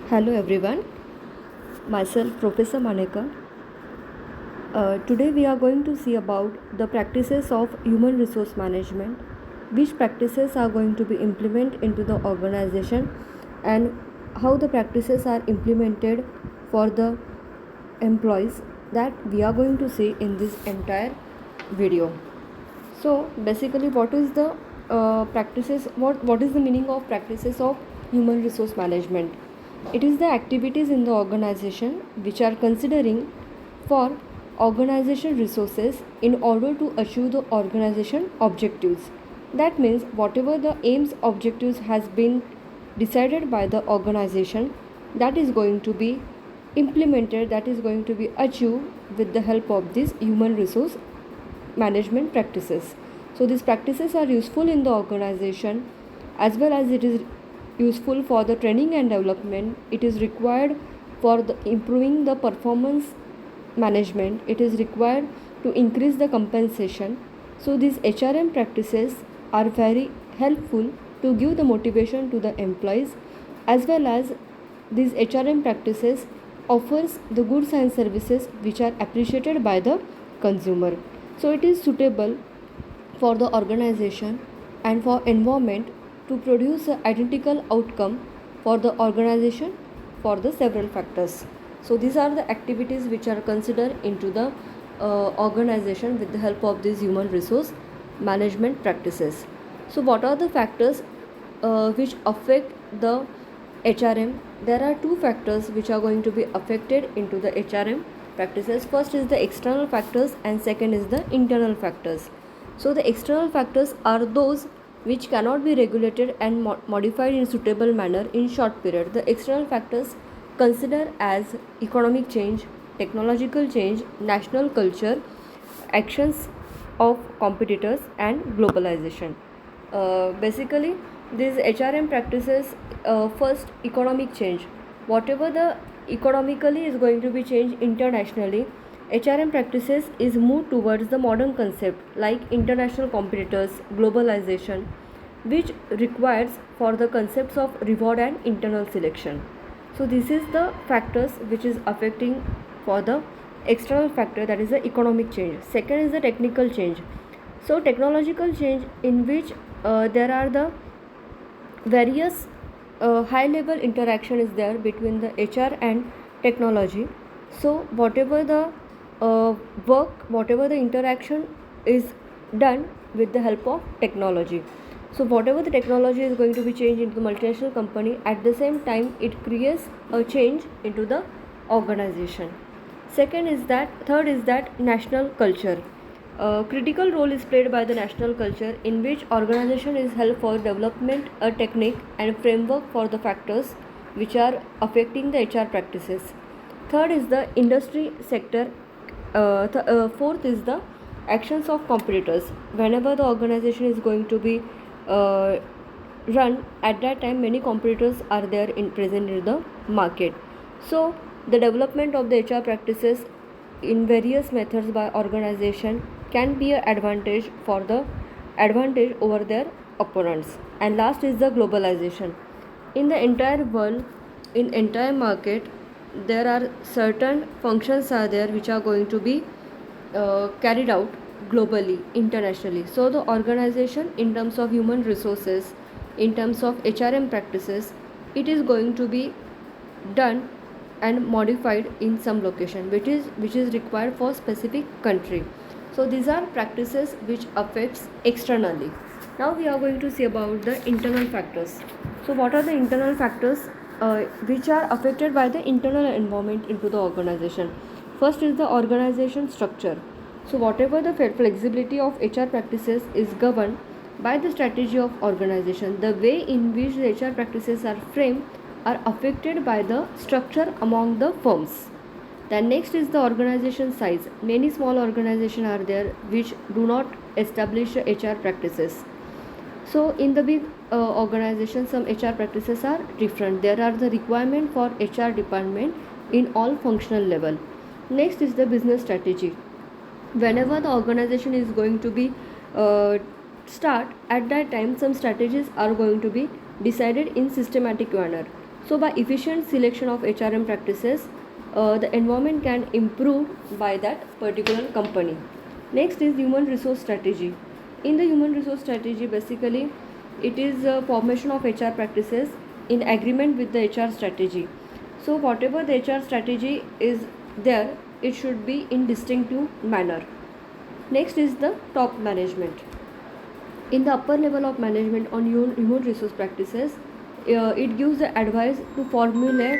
Hello everyone, myself Professor Maneka. Today we are going to see about the practices of human resource management, which practices are going to be implemented into the organization and how the practices are implemented for the employees that we are going to see in this entire video. So basically what is the practices, what is the meaning of practices of human resource management? It is the activities in the organization which are considering for organization resources in order to achieve the organization objectives. That means whatever the aims objectives has been decided by the organization, that is going to be implemented, that is going to be achieved with the help of these human resource management practices. So these practices are useful in the organization as well as it is useful for the training and development. It is required for the improving the performance management. It is required to increase the compensation. So these HRM practices are very helpful to give the motivation to the employees, as well as these HRM practices offers the goods and services which are appreciated by the consumer. So it is suitable for the organization and for environment to produce an identical outcome for the organization for the several factors. So these are the activities which are considered into the organization with the help of these human resource management practices. So what are the factors which affect the HRM? There are two factors which are going to be affected into the HRM practices. First is the external factors and second is the internal factors. So the external factors are those which cannot be regulated and modified in suitable manner in short period. The external factors consider as economic change, technological change, national culture, actions of competitors and globalization. Basically these HRM practices, first economic change. Whatever the economically is going to be changed internationally, HRM practices is moved towards the modern concept like international competitors, globalization, which requires for the concepts of reward and internal selection. So this is the factors which is affecting for the external factor, that is the economic change. Second is the technical change. So technological change in which there are the various high level interaction is there between the HR and technology. So whatever the work, whatever the interaction is done with the help of technology. So whatever the technology is going to be changed into the multinational company, at the same time it creates a change into the organization. Third is that national culture. A critical role is played by the national culture in which organization is held for development a technique and framework for the factors which are affecting the HR practices. Third is the industry sector. Fourth is the actions of competitors. Whenever the organization is going to be run, at that time many competitors are there in present in the market. So the development of the HR practices in various methods by organization can be an advantage for the advantage over their opponents. And last is the globalization. In the entire world, in entire market, there are certain functions are there which are going to be carried out globally, internationally. So the organization in terms of human resources, in terms of HRM practices, it is going to be done and modified in some location which is required for specific country. So these are practices which affects externally. Now we are going to see about the internal factors. So what are the internal factors which are affected by the internal environment into the organization? First is the organization structure. So whatever the flexibility of HR practices is governed by the strategy of organization. The way in which the HR practices are framed are affected by the structure among the firms. Then next is the organization size. Many small organizations are there which do not establish HR practices. So in the big organization, some HR practices are different. There are the requirement for HR department in all functional level. Next is the business strategy. Whenever the organization is going to be start, at that time some strategies are going to be decided in systematic manner. So by efficient selection of HRM practices, the environment can improve by that particular company. Next is human resource strategy. In the human resource strategy, basically it is a formation of HR practices in agreement with the HR strategy. So whatever the HR strategy is there, it should be in distinctive manner. Next is the top management. In the upper level of management on human resource practices, it gives the advice to formulate